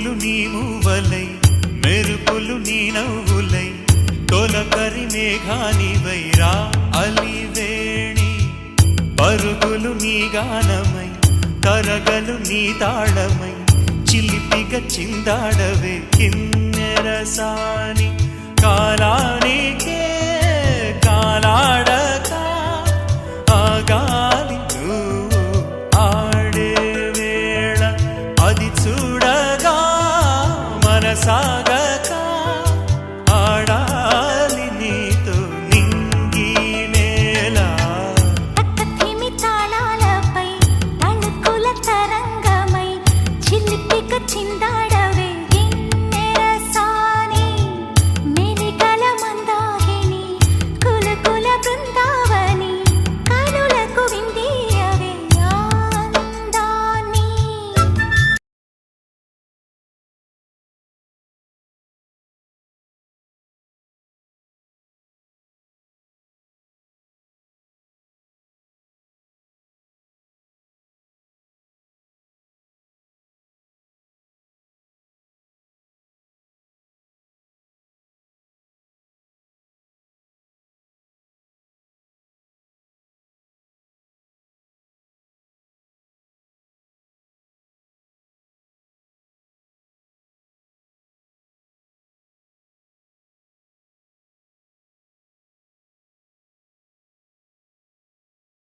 పువ్వులు నీ మూవలై మెరుపులు నీ నవ్వులై తొలకరి మేఘానివై రా అలివేణి పరుగులు నీ గానమై తరగలు నీ తాళమై చిలిపిగా చిందాడవే కిన్నెరసాని కాలానికే కాలాడక ఆగాలి నువ్వు ఆడే వేళ అది చూడగా మనసా